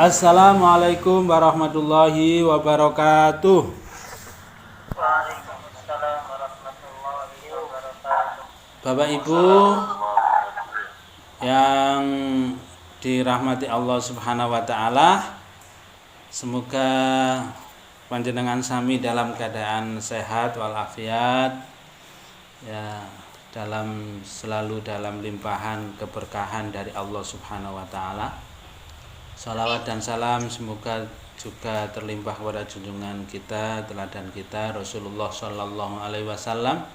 Assalamualaikum warahmatullahi wabarakatuh. Waalaikumsalam warahmatullahi wabarakatuh. Bapak Ibu yang dirahmati Allah Subhanahu wa taala, semoga panjenengan sami dalam keadaan sehat walafiat, ya, selalu dalam limpahan keberkahan dari Allah Subhanahu wa taala. Salawat dan salam semoga juga terlimpah kepada junjungan kita, teladan kita, Rasulullah Shallallahu Alaihi Wasallam,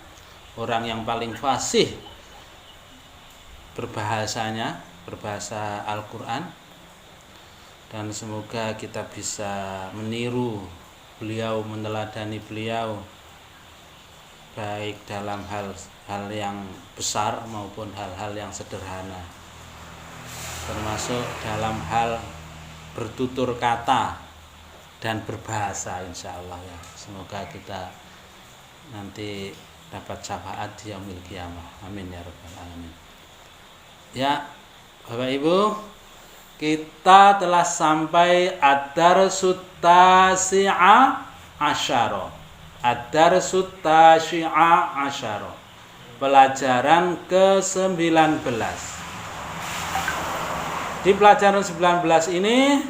orang yang paling fasih berbahasa Al-Quran, dan semoga kita bisa meniru beliau, meneladani beliau, baik dalam hal yang besar maupun hal-hal yang sederhana, termasuk dalam hal bertutur kata dan berbahasa, insya Allah, ya. Semoga kita nanti dapat syafaat di yaumil qiyamah. Amin ya rabbal alamin. Ya, Bapak Ibu, kita telah sampai ad-darsut tasi'a asyara. Ad-darsut tasi'a asyara. Pelajaran ke-19. Di pelajaran 19 ini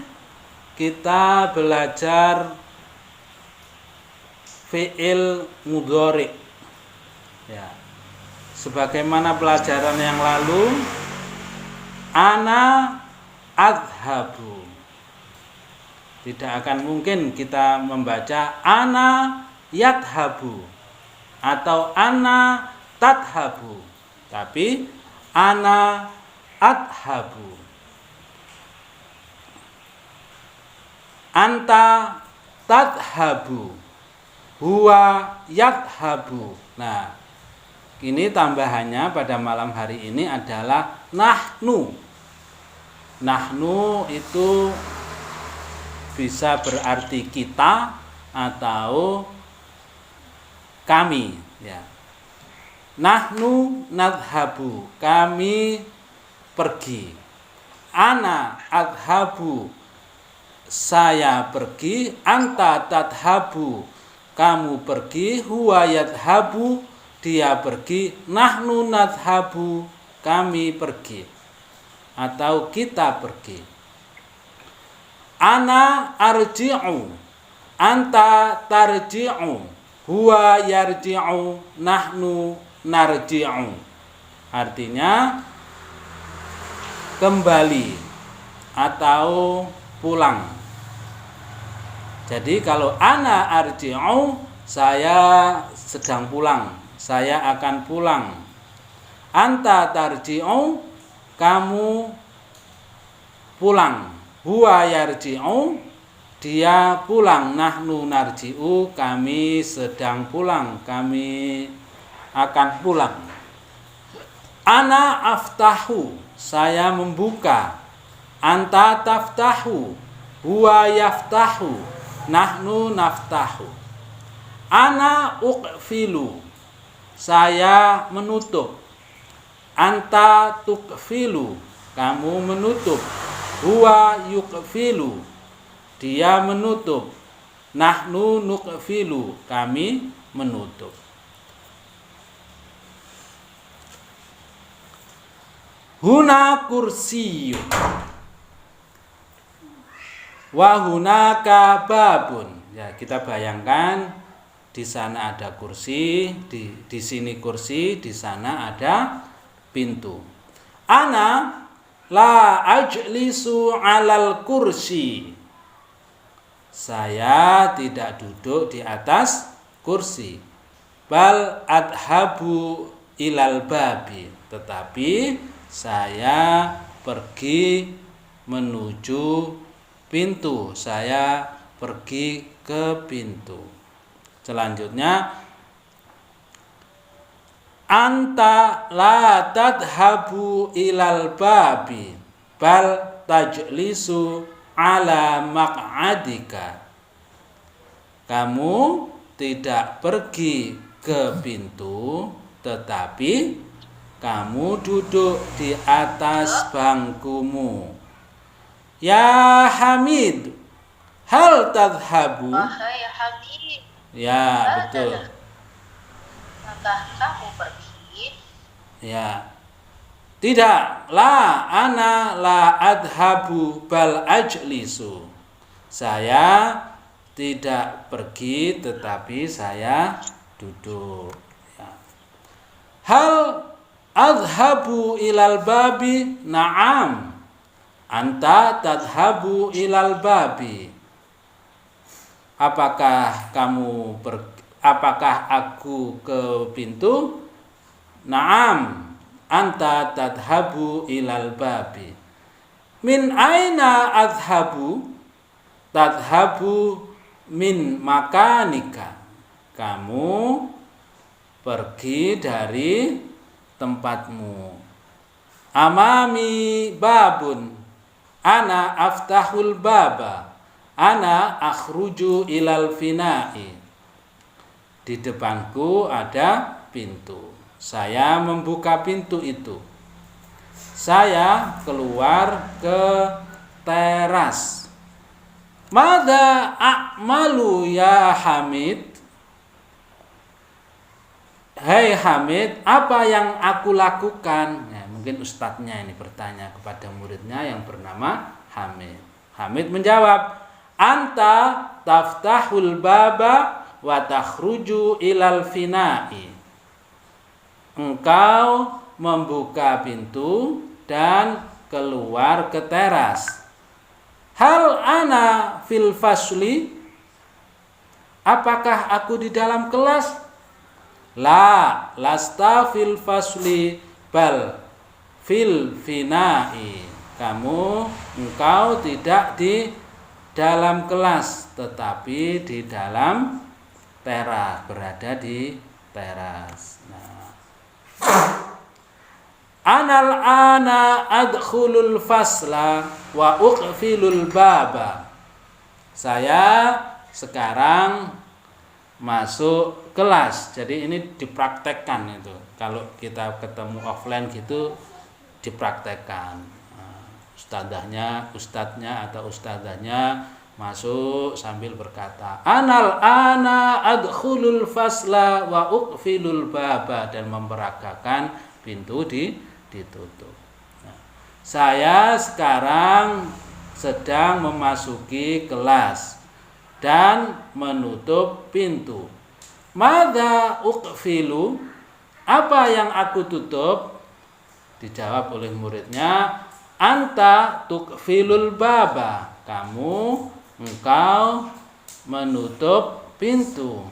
kita belajar fi'il mudhari. Ya. Sebagaimana pelajaran yang lalu, ana adhabu. Tidak akan mungkin kita membaca ana yadhabu atau ana tadhabu, tapi ana adhabu. Anta tadhabu, huwa yadhabu. Nah, ini tambahannya pada malam hari ini adalah nahnu. Nahnu itu bisa berarti kita atau kami, ya. Nahnu nadhabu, kami pergi. Ana adhabu, saya pergi. Anta tadhabu, kamu pergi. Huwa yadhabu, dia pergi. Nahnu nadhabu, kami pergi atau kita pergi. Ana arji'u, anta tarji'u, huwa yarji'u, nahnu narji'u. Artinya kembali atau pulang. Jadi kalau ana arji'u, saya sedang pulang, saya akan pulang. Anta tarji'u, kamu pulang. Huwa yarji'u, dia pulang. Nahnu narji'u, kami sedang pulang, kami akan pulang. Ana aftahu, saya membuka. Anta taftahu, huwa yaftahu, nahnu naftahu. Ana uqfilu, saya menutup. Anta tuqfilu, kamu menutup. Huwa yuqfilu, dia menutup. Nahnu nuqfilu, kami menutup. Huna kursiyu wa hunaka babun. Ya, kita bayangkan di sana ada kursi, di sini kursi, di sana ada pintu. Ana la ajlisu alal kursi, saya tidak duduk di atas kursi. Bal adhabu ilal babi, tetapi saya pergi menuju pintu, saya pergi ke pintu. Selanjutnya, anta la tadhabu ilal babi bal tajlisu ala maq'adika, kamu tidak pergi ke pintu, tetapi kamu duduk di atas bangkumu. Ya Hamid, hal tadhabu? Wahai Hamid, Ya, hal betul. tadhabu? Apakah kamu pergi? Ya. Tidak, la ana la adhabu bal ajlisu. Saya tidak pergi tetapi saya duduk. Ya. Hal adhabu ilal babi? Na'am. Anta tadhabu ilal babi. Apakah aku ke pintu? Na'am. Anta tadhabu ilal babi. Min aina adhabu? Tadhabu min makanika. Kamu pergi dari tempatmu. Amami babun. Ana aftahul baba. Ana akhruju ilal fina'i. Di depanku ada pintu. Saya membuka pintu itu. Saya keluar ke teras. Mada a'malu ya Hamid? Hai Hamid, apa yang aku lakukan? Ya, mungkin ustadznya ini bertanya kepada muridnya yang bernama Hamid. Hamid menjawab, anta taftahul baba wa takhruju ilal fina'i. Engkau membuka pintu dan keluar ke teras. Hal ana fil fasli? Apakah aku di dalam kelas? La, lasta fil fasli bal fil fina'i. Engkau tidak di dalam kelas tetapi di dalam teras, berada di teras. Anal ana adkhulul fasla wa uqfilul baba. Saya sekarang masuk kelas. Jadi ini dipraktekkan itu. Kalau kita ketemu offline gitu dipraktekkan. Ustadznya atau ustadzanya masuk sambil berkata, anal ana adkhulul fasla wa uqfilul baba, dan memperagakan pintu ditutup. Nah, saya sekarang sedang memasuki kelas dan menutup pintu. Madza uqfilu? Apa yang aku tutup? Dijawab oleh muridnya, anta tuqfilul baba. Engkau menutup pintu.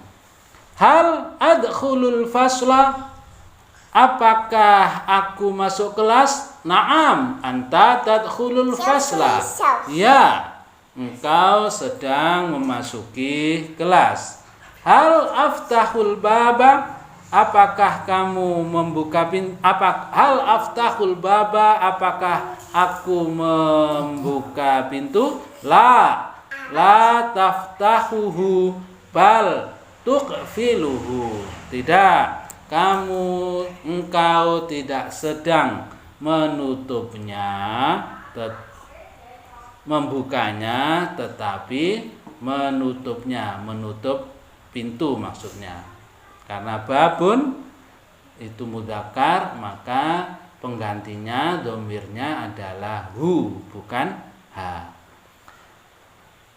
Hal adkhulul fasla? Apakah aku masuk kelas? Naam, anta tadkhulul fasla. Ya, engkau sedang memasuki kelas. Hal aftahul baba? Apakah kamu membuka pintu? Hal aftahul baba? Apakah aku membuka pintu? La taftahuhu bal tuqfiluhu. Tidak, engkau tidak sedang menutupnya, membukanya, tetapi menutupnya, menutup pintu maksudnya. Karena babun itu mudzakkar, maka penggantinya dhamirnya adalah hu, bukan ha.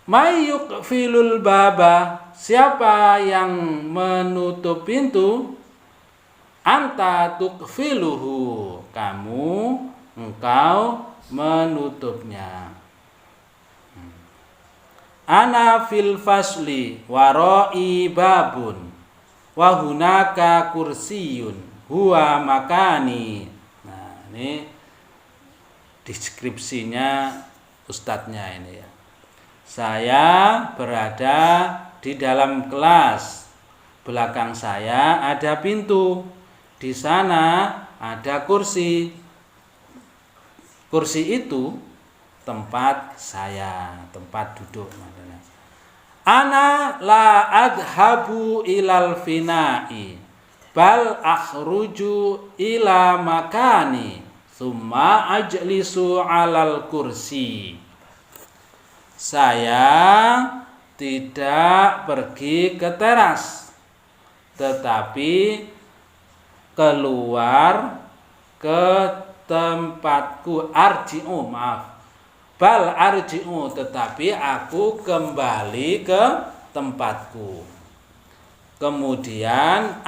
May yuqfilul baba? Siapa yang menutup pintu? Anta tuqfiluhu. Engkau menutupnya. Ana fil fasli warai babun wa hunaka kursiyun huwa makani. Nah, ini deskripsinya ustadznya ini ya. Saya berada di dalam kelas. Belakang saya ada pintu. Di sana ada kursi. Kursi itu tempat saya, tempat duduk. Ana la adhabu ilal fina'i bal akhruju ila makani thumma ajlisu alal kursi. Saya tidak pergi ke teras, tetapi keluar ke tempatku. Arji'u, maaf. Bal arji'u, tetapi aku kembali ke tempatku. Kemudian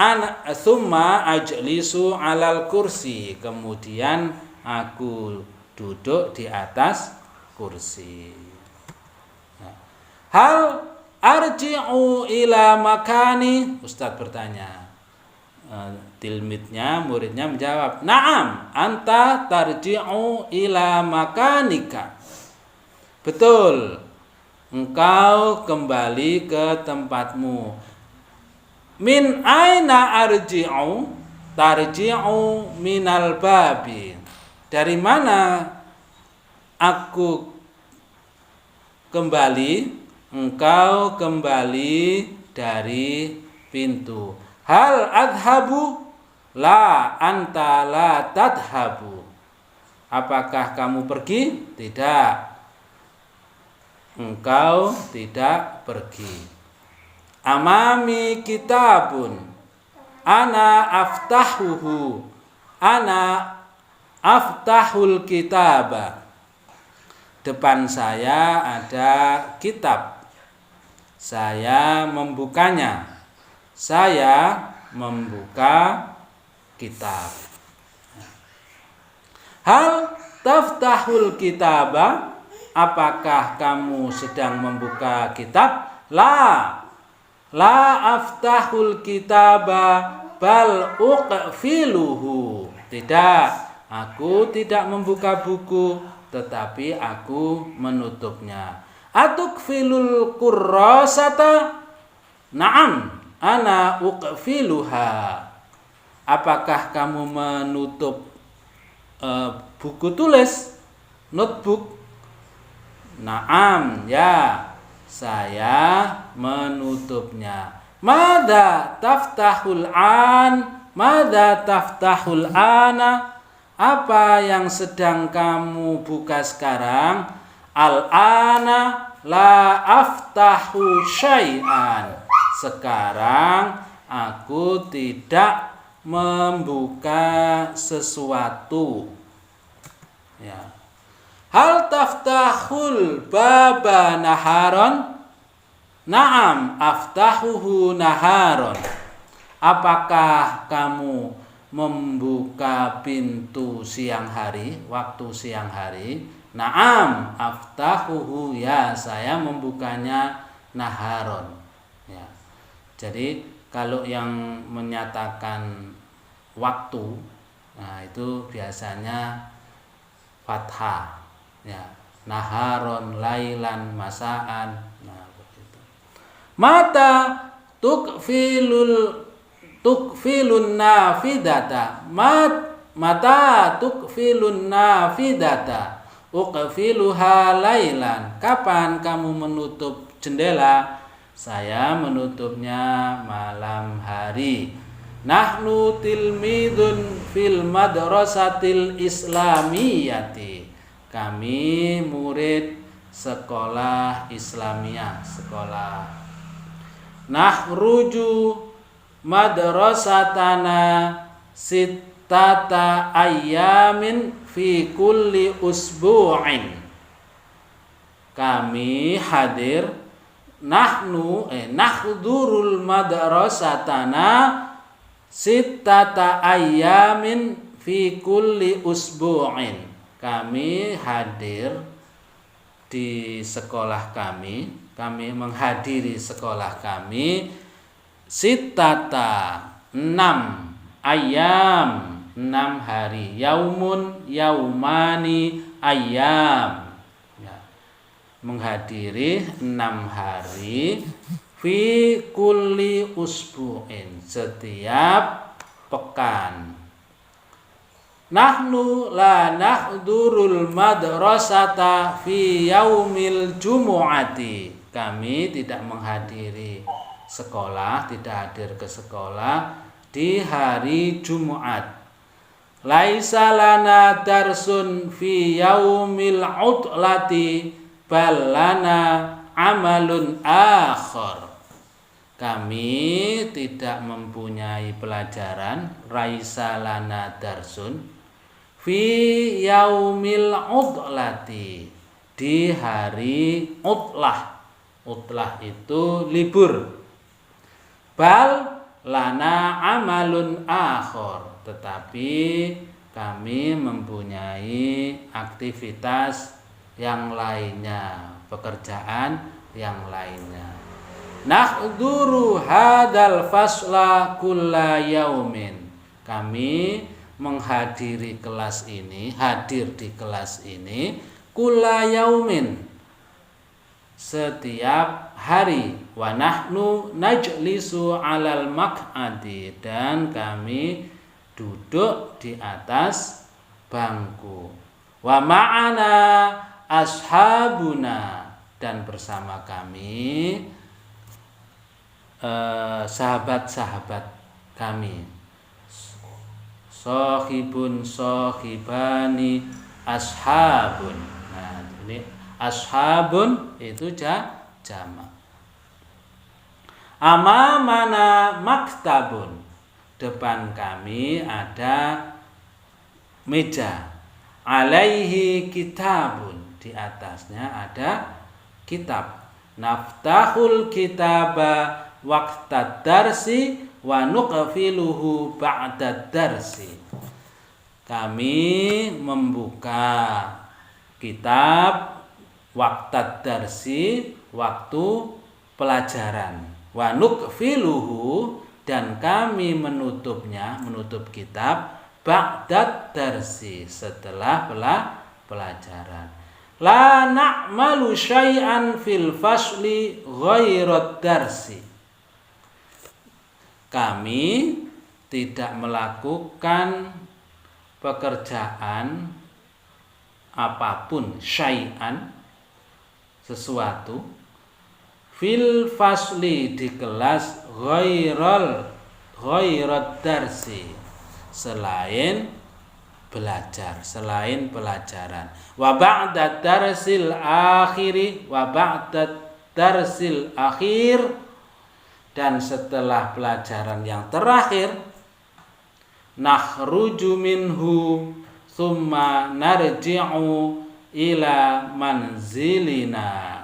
summa ajlisu alal kursi, kemudian aku duduk di atas kursi. Hal arji'u ila makani, Ustaz bertanya. Tilmidnya, muridnya menjawab, na'am, anta tarji'u ila makanika. Betul, engkau kembali ke tempatmu. Min aina arji'u? Tarji'u minal babi. Dari mana aku kembali? Engkau kembali dari pintu. Hal adhabu? La, anta la tadhabu. Apakah kamu pergi? Tidak, engkau tidak pergi. Amami kitabun, ana aftahuhu, ana aftahul kitaba. Depan saya ada kitab, saya membukanya. Saya membuka kitab. Hal taftahul kitaba? Apakah kamu sedang membuka kitab? La aftahul kitaba bal uqfiluhu. Tidak, aku tidak membuka buku, tetapi aku menutupnya. Atukfilul kurrasata? Na'am, ana uqfiluha. Apakah kamu menutup buku tulis, notebook? Na'am, ya, saya menutupnya. Mada taftahul an? Mada taftahul ana? Apa yang sedang kamu buka sekarang? Al-ana la aftahu syai'an. Sekarang aku tidak membuka sesuatu. Ya. Hal taftahul baba naharon? Na'am, aftahuhu naharon. Apakah kamu membuka pintu siang hari, waktu siang hari? Na'am, aftahuhu, ya, saya membukanya naharon. Ya. Jadi kalau yang menyatakan waktu, nah itu biasanya fathah. Ya, naharon, lailan, masaan. Nah, begitu. Mata tukfilun nafidata. Mata tukfilun nafidata. Uqfiluha lailan. Kapan kamu menutup jendela? Saya menutupnya malam hari. Nahnu tilmidun fil madrasatil islamiyati. Kami murid sekolah Islamiyah, sekolah. Nahruju madrasatana sittata ayyamin fi kulli usbu'in. Kami hadir, nahdurul madrasatana sittata ayyamin fi kulli usbu'in. Kami hadir di sekolah kami menghadiri sekolah kami sittata 6 ayam, 6 hari, yaumun, yaumani, ayam, ya. Menghadiri 6 hari fi kulli usbu'in, setiap pekan. Nahnu la nahdurul madrasata fi yaumil jumu'ati. Kami tidak menghadiri sekolah, tidak hadir ke sekolah di hari Jumat. Laisa lana darsun fi yaumil utlati. balana amalun akhar. Kami tidak mempunyai pelajaran, raisa lana darsun fi yaumil udlati, di hari utlah. Utlah itu libur. Bal lana amalun akhar, tetapi kami mempunyai aktivitas yang lainnya, pekerjaan yang lainnya. Nahduru hadal fasla kulla yaumin. Kami menghadiri kelas ini, hadir di kelas ini kulla yaumin, setiap hari. Wa nahnu najlisu alal maq'adi, dan kami duduk di atas bangku. Wa ma'ana ashabuna, dan bersama kami sahabat-sahabat kami. Sohibun, sohibani, ashabun. Nah, ini ashabun itu jamak. Amamana maktabun, depan kami ada meja. Alaihi kitabun, di atasnya ada kitab. Naftahul kitaba waqtad darsi wa nuqfiluhu ba'dad darsi. Kami membuka kitab waqtad darsi, waktu pelajaran. Wa nuqfiluhu, dan kami menutupnya, menutup kitab ba'dad darsi, setelah pelajaran. La na'malu syai'an fil fasli ghairat darsi. Kami tidak melakukan pekerjaan apapun, syai'an, sesuatu, fil fasli, di kelas, ghairat darsi, selain belajar, selain pelajaran. Wa ba'da darsil akhiri, wa ba'da darsil akhir, dan setelah pelajaran yang terakhir, nakhruju minhu thumma narji'u ila manzilina.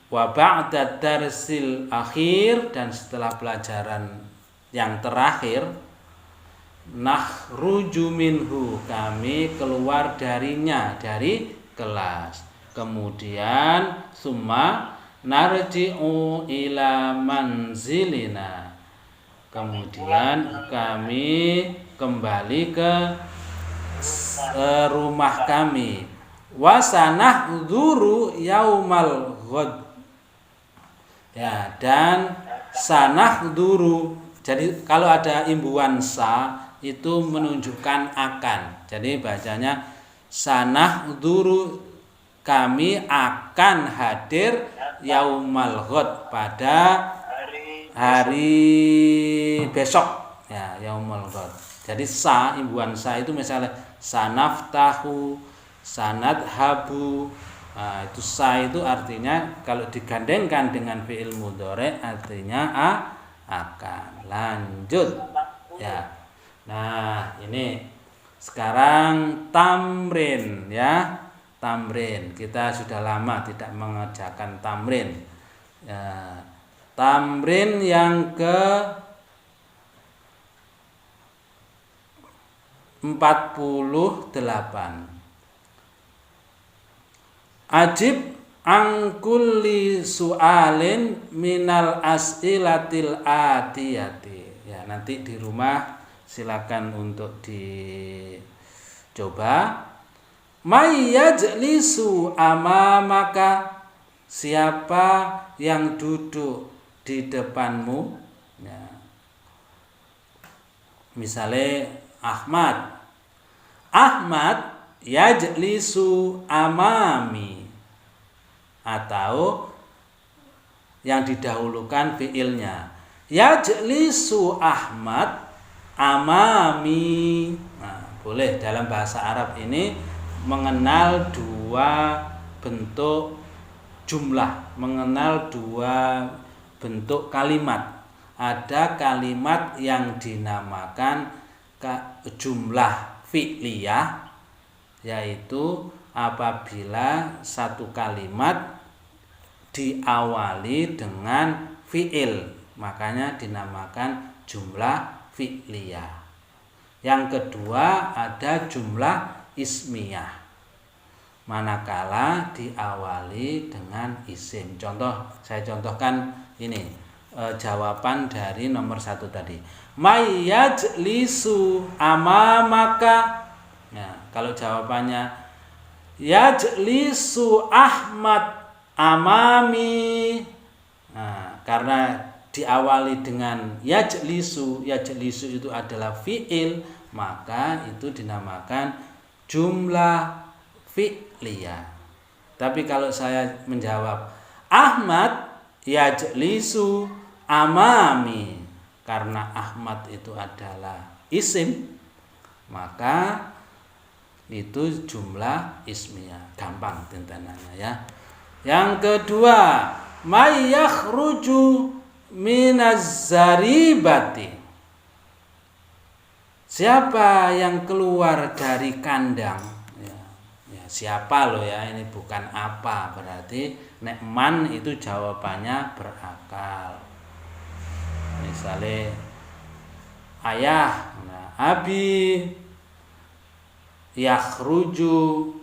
Wa ba'da darsil akhir, dan setelah pelajaran yang terakhir, nakhruju minhu, kami keluar darinya, dari kelas. Kemudian summa narji'u ila manzilina, kemudian kami kembali ke rumah kami. Wasanahduru yaumal ghad, ya, dan sanahduru, jadi kalau ada imbuhan sa itu menunjukkan akan. Jadi bacanya sanahduru, kami akan hadir yaumal ghad, pada hari besok, ya, yaumul ghad. Jadi sa, imbuhan sa itu misalnya sanaftahu, sanadhabu. Nah, itu sa itu artinya kalau digandengkan dengan fi'il mudhari artinya akan. Lanjut, ya. Nah, ini sekarang tamrin, ya. Tamrin. Kita sudah lama tidak mengerjakan tamrin. Ya. Tamrin yang ke 48. Ajib angkulli su'alin minal as'ilatil atiyati. Ya, nanti di rumah silakan untuk dicoba. May yajlisu amamaka, siapa yang duduk di depanmu, ya. Misalnya Ahmad yajlisu amami, atau yang didahulukan fiilnya yajlisu Ahmad amami. Nah, boleh dalam bahasa Arab ini mengenal dua bentuk jumlah, mengenal dua bentuk kalimat. Ada kalimat yang dinamakan jumlah fi'liyah, yaitu apabila satu kalimat diawali dengan fi'il, makanya dinamakan jumlah fi'liyah. Yang kedua ada jumlah ismiyah, manakala diawali dengan isim. Contoh, saya contohkan ini jawaban dari nomor 1 tadi. May yajlisu amamaka. Nah, kalau jawabannya yajlisu Ahmad amami. Nah, karena diawali dengan yajlisu itu adalah fi'il, maka itu dinamakan jumlah fi'liyah. Tapi kalau saya menjawab Ahmad yajlisu amami, karena Ahmad itu adalah isim, maka itu jumlah ismiyah. Gampang tintanannya ya. Yang kedua, may yakhruju minaz zaribati. Siapa yang keluar dari kandang? Ya, siapa loh ya, ini bukan apa. Berarti nek man itu jawabannya berakal. Misalnya ayah, nah, abi yakhruju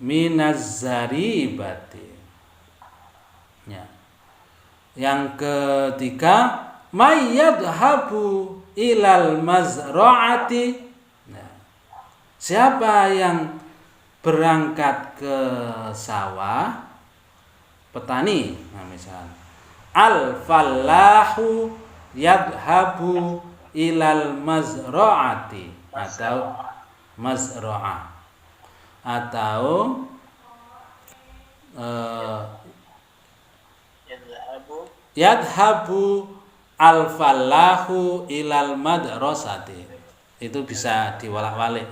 minaz zaribati. Ya. Yang ketiga, may yadhhabu ilal mazra'ati. Nah, siapa yang berangkat ke sawah? Petani. Nah, misal al fallahu yadhhabu ilal mazra'ati, atau mazra'ah, atau yadhabu al-fallahu ilal madrasati. Itu bisa diwalak-walik,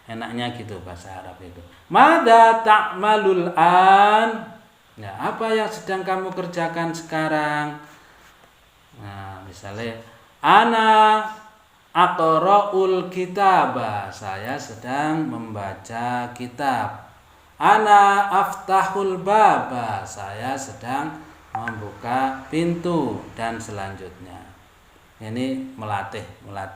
enaknya gitu bahasa Arab itu. Mada ta'malul an. Ya, apa yang sedang kamu kerjakan sekarang? Nah, misalnya ana aqra'ul kitaba, saya sedang membaca kitab. Ana aftahul baba, saya sedang membuka pintu, dan selanjutnya. Ini melatih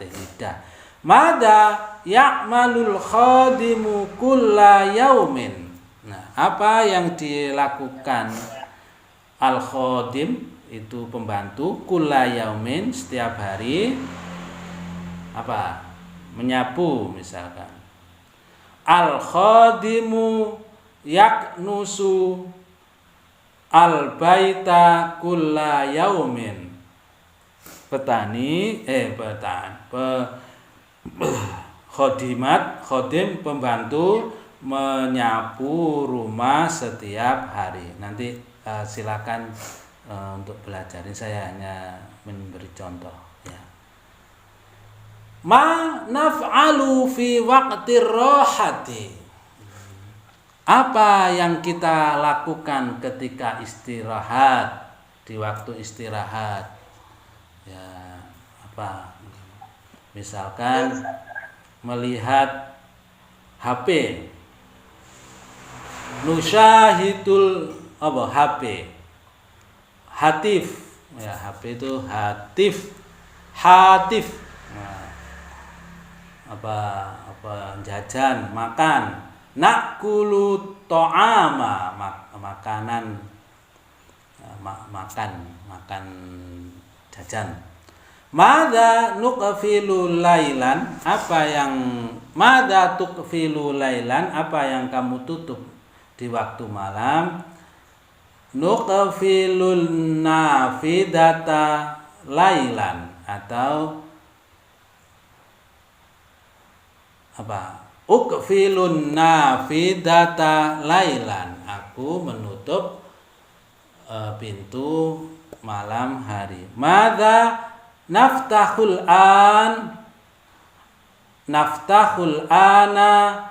lidah. Mada ya'malul khadimu kulla yaumin. Nah, apa yang dilakukan al khadim, itu pembantu, kulla yaumin, setiap hari? Apa? Menyapu misalkan. Al khadimu yaknusu al baita kulla yaumin. Khodim pembantu menyapu rumah setiap hari. Nanti silakan untuk belajar. Ini saya hanya memberi contoh ya. Ma naf'alu fi waqtir rohati. Apa yang kita lakukan ketika istirahat, di waktu istirahat? Ya, apa? Misalkan melihat HP. Nusyahidul HP. Hatif. Ya, HP itu hatif. Nah, apa jajan, makan. Nakulu to'ama, makanan, makan jajan. Mada nuqfilu lailan, mada tuqfilu lailan, apa yang kamu tutup di waktu malam? Nuqfilul nafidata lailan, atau apa? Uqfilun nafidata lailan, aku menutup pintu malam hari. Mada naftahul ana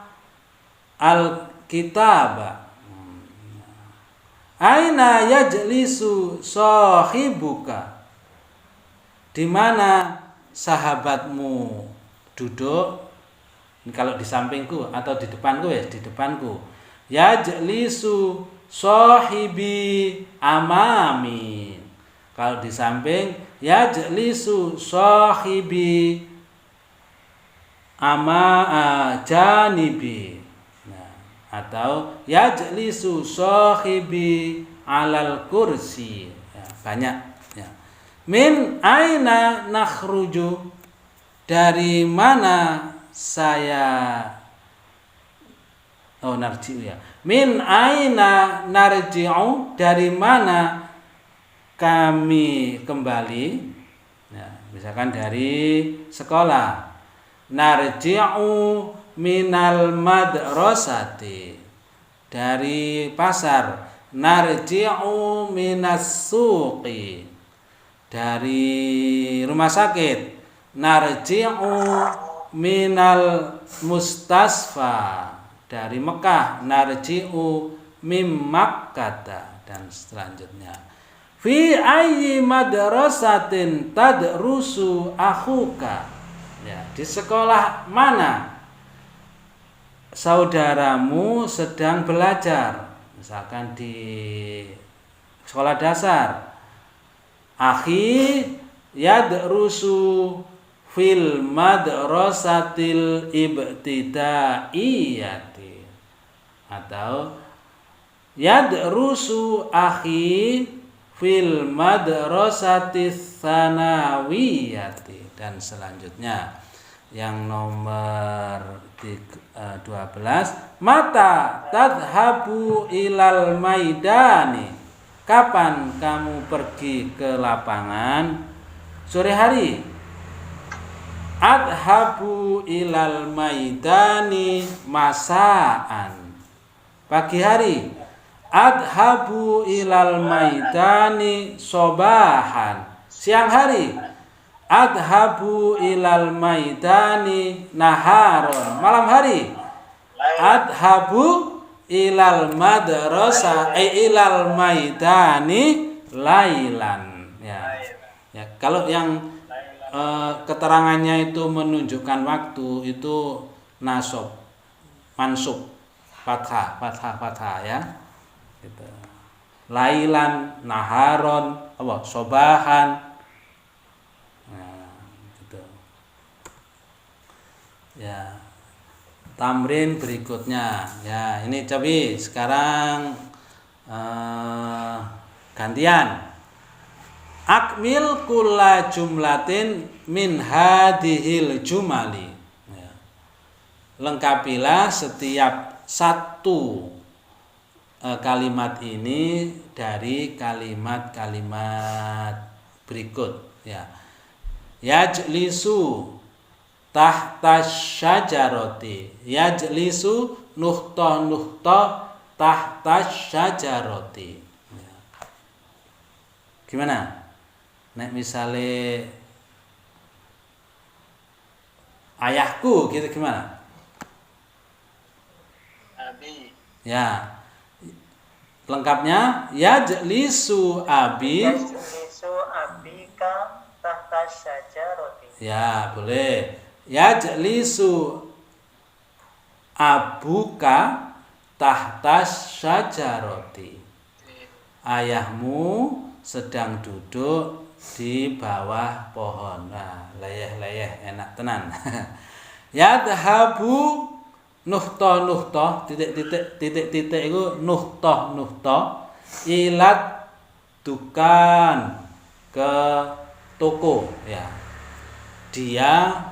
al-kitaba. Aina yajlisu sahibuka? Di mana sahabatmu duduk? Ini kalau di sampingku atau di depanku ya, di depanku. Yajlisu sahibi amami. Kalau di samping, yajlisu sahibi janibi. Atau yajlisu sahibi alal kursi. Ya, banyak ya. Min aina nakhruju? Dari mana saya narji'u ya. Min aina narji'u? Dari mana kami kembali? Ya, misalkan dari sekolah. Narji'u minal madrasati, dari pasar. Narji'u minas suqi, dari rumah sakit. Narji'u minal mustasfa, dari Mekah. Narji'u mim Makkata, dan selanjutnya. Fi ayyi madrasatin tadrusu akhuka? Ya, di sekolah mana saudaramu sedang belajar? Misalkan di sekolah dasar. Akhi yadrusu fil madrasatil ibtidaiyati. Atau yadrusu akhi fil madrasatis sanawiyati, dan selanjutnya. Yang nomor 12, mata tadhabu ilal maidani? Kapan kamu pergi ke lapangan? Sore hari. Adhabu ilal maidani masaan. Pagi hari. Adhabu ilal maidani sobahan. Siang hari. Adhabu ilal maidani naharon. Malam hari. Adhabu ilal madrasah ilal maidani lailan. Ya. Ya, kalau yang keterangannya itu menunjukkan waktu itu nasab, mansub, fathah ya. Gitu. Lailan, naharon, sobahan. Ya, tamrin berikutnya. Ya, ini coba sekarang gantian. Akmil kulla jumlatin min hadhil jumali. Ya. Lengkapilah setiap satu kalimat ini dari kalimat-kalimat berikut. Ya. Yajlisu tahta syajaroti. Yajlisu nuhta tahta syajaroti. Ya. Gimana? Nek misale ayahku gitu gimana? Abi. Ya. Lengkapnya yajlisu abi. Yajlisu abika tahta syajaroti. Ya, boleh. Yajlisu abuka tahta syajaroti. Ayahmu sedang duduk di bawah pohon. Nah, leyeh-leyeh enak tenan. Yadhabu nuhta titik itu nuhta ilat dukan, ke toko ya. Dia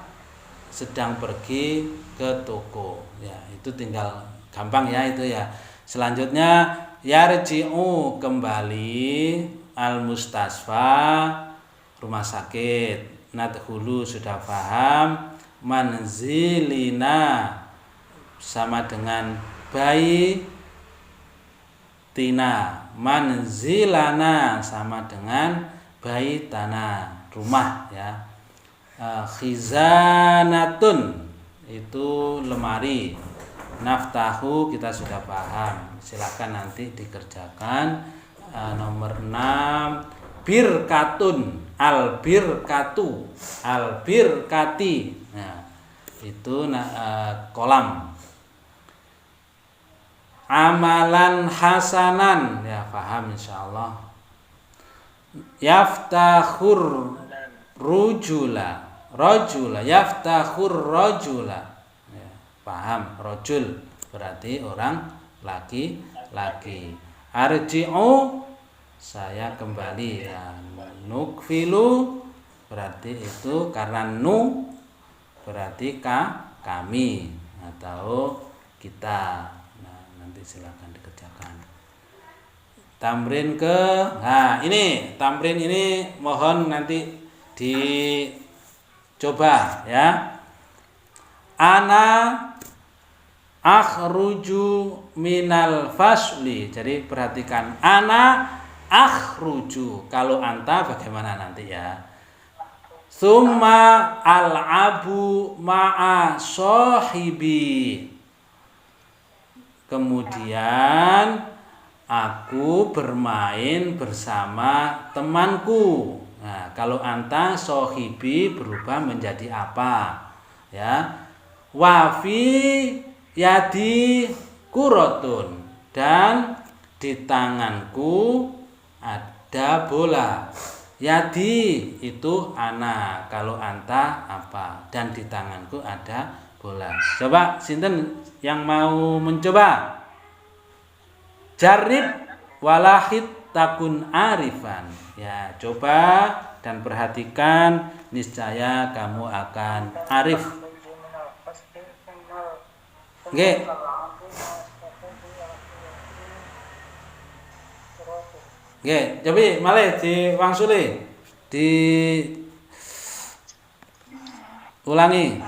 sedang pergi ke toko. Ya, itu tinggal gampang ya itu ya. Selanjutnya yarji'u kembali, al mustasfa rumah sakit, nadhulu sudah paham, manzilina sama dengan bayi, tina, manzilana sama dengan bayi tanah, rumah ya. Khizanatun itu lemari, Naftahu kita sudah paham. Silakan nanti dikerjakan. Nomor 6 birkatun, al-birkatu, al-birkati. Nah, itu kolam. Amalan hasanan, ya paham insyaallah. Yaftahur rujula, rajula, yaftahur rajula. Ya, paham, rajul berarti orang laki-laki. Arji'u, saya kembali, ya. Nukfilu berarti itu karena nu berarti kami atau kita. Nah, nanti silakan dikerjakan. Tamrin ini tamrin ini mohon nanti dicoba ya. Ana akhruju minal fasli. Jadi perhatikan, ana akhruju. Kalau anta bagaimana nanti ya? Summa al'abu ma'a sahibi. Kemudian aku bermain bersama temanku. Nah, kalau anta sahibi berubah menjadi apa? Ya. Wafi yadi kurotun, dan di tanganku ada bola. Yadi itu ana, kalau anta apa? Dan di tanganku ada bola. Coba sinten yang mau mencoba? Jarib walahid takun arifan. Ya, coba dan perhatikan, niscaya kamu akan arif. Nggih. Nggih, coba malih diwangsuli. Ulangi.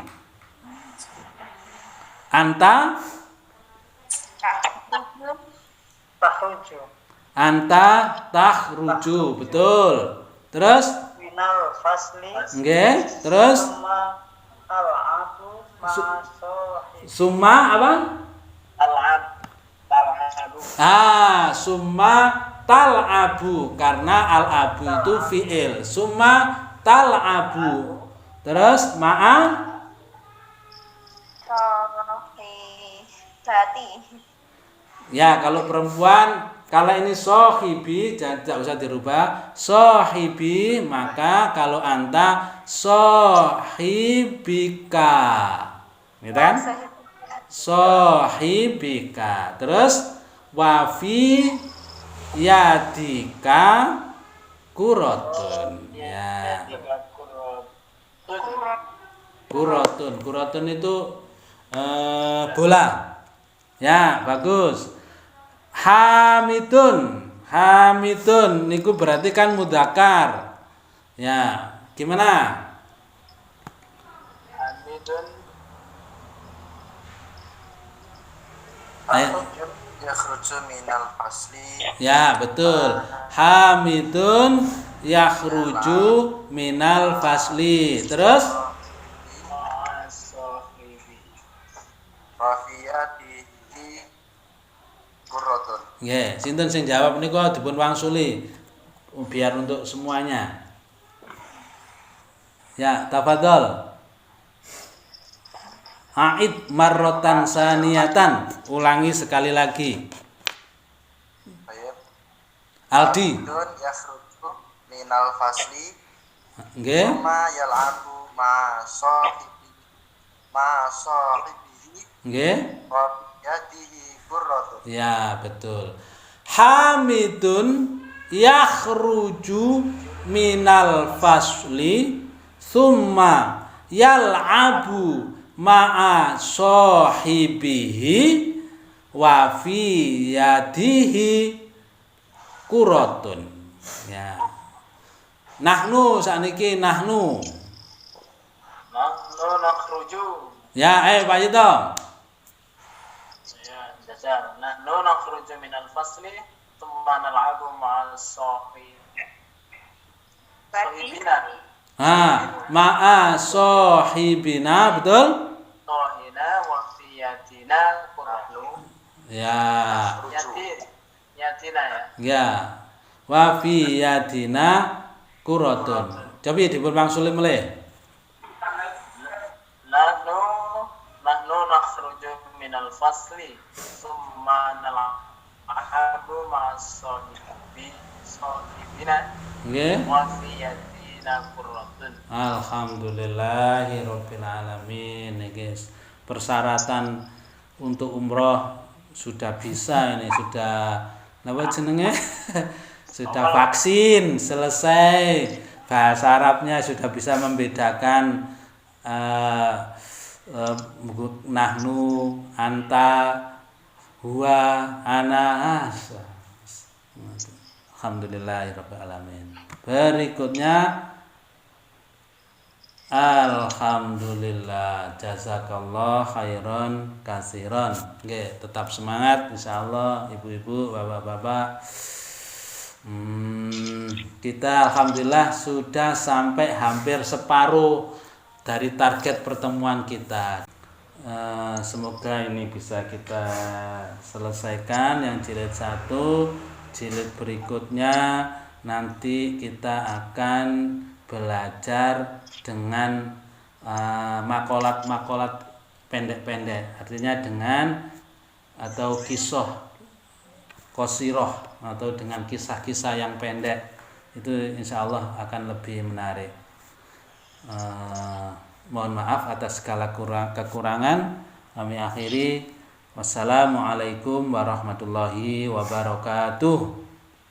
Anta Takhruju anta takhruju, betul. Terus? minal fasli. Nggih, terus? Summa al-abu masohi. Summa apa? Tal'abu. Summa tal'abu, karena al-abu itu fi'il. Summa tal'abu. Terus ma'a Sohibati. ya, kalau perempuan, kalau ini sohibi tidak usah dirubah sohibi, maka kalau anta sohibika, gitu kan? Sohibika. Terus wafi yadika kurotun, ya. Kurotun itu bola. Ya, bagus. Hamidun niku berarti kan mudzakkar. Ya, gimana? Hamidun yakhruju minal fasli. Ya, betul. Hamidun yakhruju minal fasli. Terus Rafiyatihi kurratun. nggih, sinten sing jawab niku dipun wangsuli biar untuk semuanya. Ya, tafadhol. A'id marrotan saniyatan. Ulangi sekali lagi. Baik. Aldi. Hamidun yakhruju minal fasli. Nggih. Summa yal'abu ma sahibihi. Nggih. Rafiyatihi kurratun. Ya, betul. Hamidun yakhruju minal fasli summa yal'abu ma'a sahibihi wa fi yadihi kuratun. Ya. Nahnu sakniki nahnu. Nahnu nakhruju. Ya, Pak Yuto. Saya jajal. Nahnu nakhruju minal fasli thumma nal'abu ma'as sahibina. Ma'a sahibina, betul? tohina wa fi yatina qurratu. Ya. Yatina ya. Ya. Wa fi yadina kuratun. Coba dipun mangsuli melih. Nahnu nakhruju minal fasli summa nal'abu ma'as-sahibina. Nggih. Wa fi yatina qurratun. Alhamdulillahirabbil alamin. Guys, persyaratan untuk umroh sudah bisa ini, sudah apa jenenge? Sudah vaksin selesai, bahasa Arabnya sudah bisa membedakan nahnu, anta, huwa, ana. Alhamdulillahirabbil alamin. Berikutnya alhamdulillah, jazakallah khairan kasiron. Nggih, tetap semangat insyaallah ibu-ibu, bapak-bapak. Kita alhamdulillah sudah sampai hampir separuh dari target pertemuan kita. Semoga ini bisa kita selesaikan yang jilid 1. Jilid berikutnya nanti kita akan belajar dengan makolat-makolat pendek-pendek, artinya dengan atau kisah qasiroh atau dengan kisah-kisah yang pendek, itu insya Allah akan lebih menarik. Mohon maaf atas segala kekurangan. Kami akhiri. Wassalamualaikum warahmatullahi wabarakatuh.